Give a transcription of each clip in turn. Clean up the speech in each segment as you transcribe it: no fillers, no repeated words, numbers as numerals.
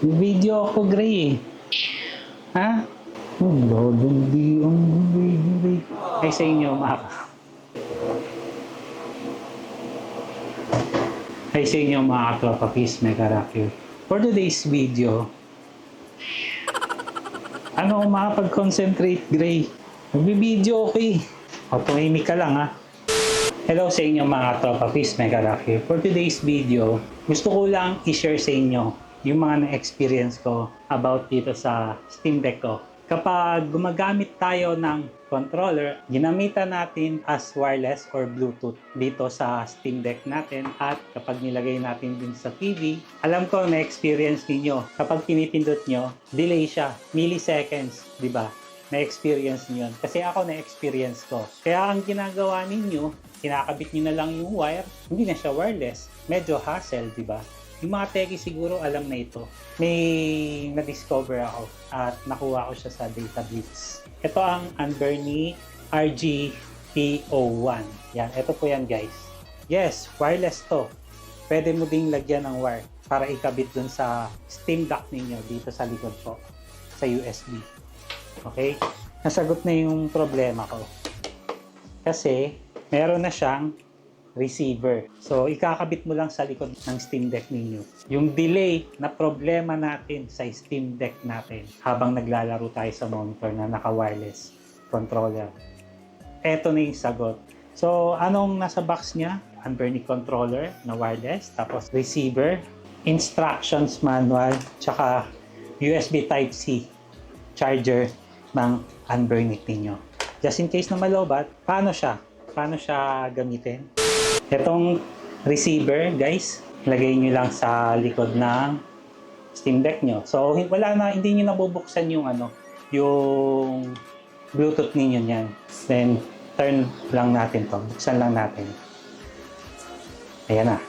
Video ako, Gray eh. Ha? Hindi ang video. Ay sa inyo, Ay sa inyo mga katropa, Peace Mega Rock. For today's video, ano makapag-concentrate, Gray? Magbibideo ako eh. O, tumimik ka lang ha. Hello sa inyo mga katropa, Peace Mega Rock. For today's video, gusto ko lang i-share sa inyo yung mga na-experience ko about dito sa Steam Deck ko. Kapag gumagamit tayo ng controller, ginamitan natin as wireless or Bluetooth dito sa Steam Deck natin, at kapag nilagay natin din sa TV, alam ko na-experience ninyo, kapag pinipindot nyo, delay siya, milliseconds, di ba? Na-experience nyo yun. Kasi ako na-experience ko. Kaya ang ginagawa ninyo, kinakabit nyo na lang yung wire, hindi na siya wireless. Medyo hassle, di ba? Yung mga techie siguro alam na ito. May na-discover ako at nakuha ko siya sa Data Blitz. Ito ang Anberni RGP01. Yan, ito po yan guys. Yes, wireless to. Pwede mo ding lagyan ng wire para ikabit dun sa Steam Dock ninyo dito sa likod po, sa USB. Okay? Nasagot na yung problema ko. Kasi meron na siyang receiver. So, ikakabit mo lang sa likod ng Steam Deck ninyo. Yung delay na problema natin sa Steam Deck natin habang naglalaro tayo sa monitor na naka-wireless controller. Eto na yung sagot. So, anong nasa box niya? Anberni controller na wireless, tapos receiver, instructions manual, tsaka USB Type-C charger ng Anberni ninyo. Just in case na malobat, paano siya gamitin? Itong receiver, guys, lagay nyo lang sa likod ng Steam Deck nyo. So, hindi nyo nabubuksan yung yung Bluetooth ninyo niyan. Then, turn lang natin to. Buksan lang natin. Ayan na.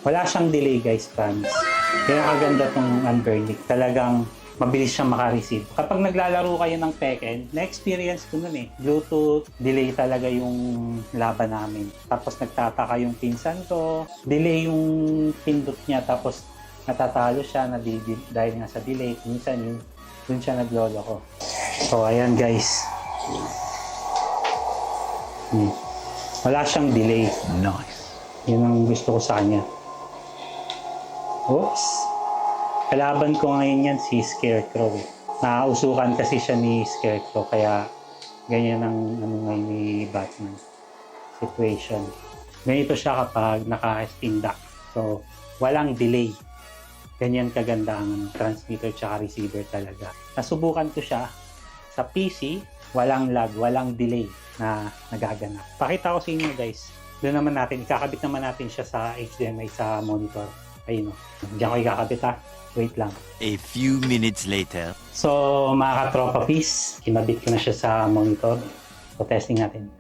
Wala siyang delay, guys, promise. Kaya kaganda tong Anberni. Talagang mabilis siyang makareceive. Kapag naglalaro kayo ng Tekken, na-experience ko nun eh. Bluetooth, delay talaga yung laban namin. Tapos nagtataka yung pinsan ko, delay yung pindot niya, tapos natatalo siya dahil nga sa delay. Minsan yun, dun siya naglolo ko. So, ayan guys. Wala siyang delay. Nice. Yun ang gusto ko sa kanya. Oops. Kalaban ko ngayon yan si Scarecrow. Nausukan kasi siya ni Scarecrow, kaya ganyan ang ngayon ni Batman situation. Ganito siya kapag naka-Steam Dock. So, walang delay. Ganyan kaganda ang transmitter tsaka receiver talaga. Nasubukan ko siya sa PC, walang lag, walang delay na nagaganap. Pakita ko sa inyo guys. Doon naman natin, ikakabit naman natin siya sa HDMI sa monitor. Ayun o. Diyan ko ikakabit ha. Wait lang. A few minutes later. So, mga katropa peace, kinabit ko na siya sa monitor. So, testing natin.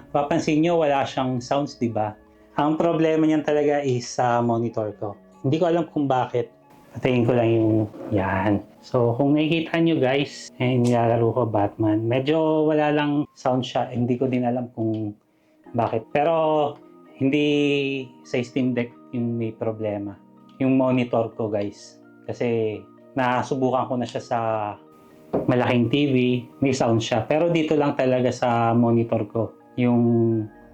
Papansin nyo, wala siyang sounds, di ba? Ang problema niyan talaga is sa monitor ko. Hindi ko alam kung bakit. Patayin ko lang yung yan. So, kung nakikita nyo guys, nilalaro ko Batman. Medyo wala lang sound siya. Hindi ko din alam kung bakit. Pero, hindi sa Steam Deck yung may problema. Yung monitor ko guys, kasi nasubukan ko na siya sa malaking TV, may sound siya, pero dito lang talaga sa monitor ko yung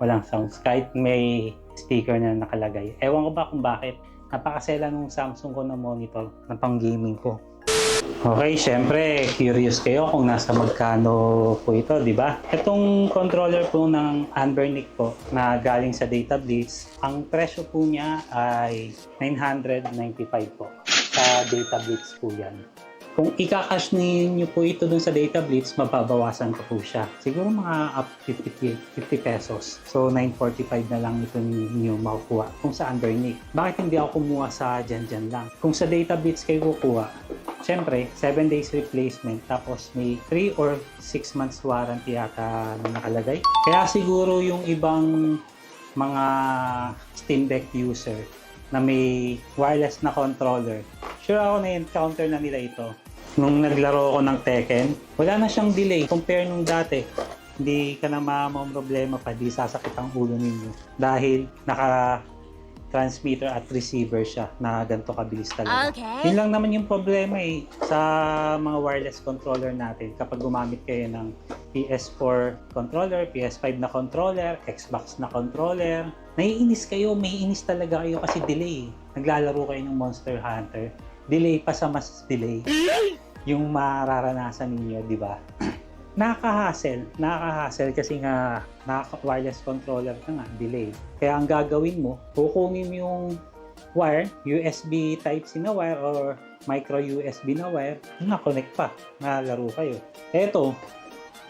walang sounds, kahit may speaker na nakalagay. Ewan ko ba kung bakit, napakasela nung Samsung ko na monitor na pang gaming ko. Okay, syempre curious kayo kung nasa magkano po ito, di ba? Itong controller po ng Anberni po na galing sa Data Blitz, ang presyo po niya ay 995 po. Sa Data Blitz po yan. Kung ika-cash niyo po ito dun sa Data Blitz, mababawasan pa po siya. Siguro mga up 50 pesos. So 945 na lang ito niyo makukuha kung sa Anberni. Bakit hindi ako kumuha sa dyan lang? Kung sa Data Blitz kayo kukuha, siyempre, 7 days replacement, tapos may 3 or 6 months warranty yata na nakalagay. Kaya siguro yung ibang mga Steam Deck user na may wireless na controller, sure ako na encounter na nila ito. Nung naglaro ako ng Tekken, wala na siyang delay compare nung dati. Hindi ka na problema pa, di sasakit ang ulo ninyo. Dahil naka transmitter at receiver siya na ganito kabilis talaga. Okay. Yun lang naman yung problema sa mga wireless controller natin kapag gumamit kayo ng PS4 controller, PS5 na controller, Xbox na controller. Naiinis kayo, may inis talaga kayo kasi delay. Naglalaro kayo ng Monster Hunter, delay pa sa mas delay yung mararanasan ninyo, di ba? Nakaka-hassle kasi nga wireless controller ka nga, delay. Kaya ang gagawin mo, kukunin mo yung wire, USB Type-C na wire or micro USB na wire, na-connect pa, nalaro kayo. Eto,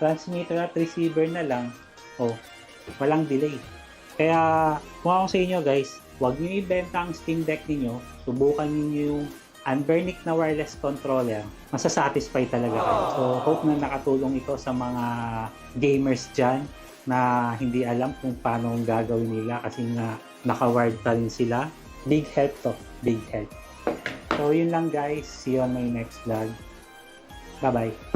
transmitter at receiver na lang, walang delay. Kaya kung ako sa inyo guys, huwag nyo ibenta ang Steam Deck niyo, subukan niyo yung Anbernic na wireless controller, masasatisfy talaga kayo. So, hope na nakatulong ito sa mga gamers dyan na hindi alam kung paano gagawin nila kasi nga naka-wired pa rin sila. Big help to, big help. So, yun lang guys. See you on my next vlog. Bye-bye.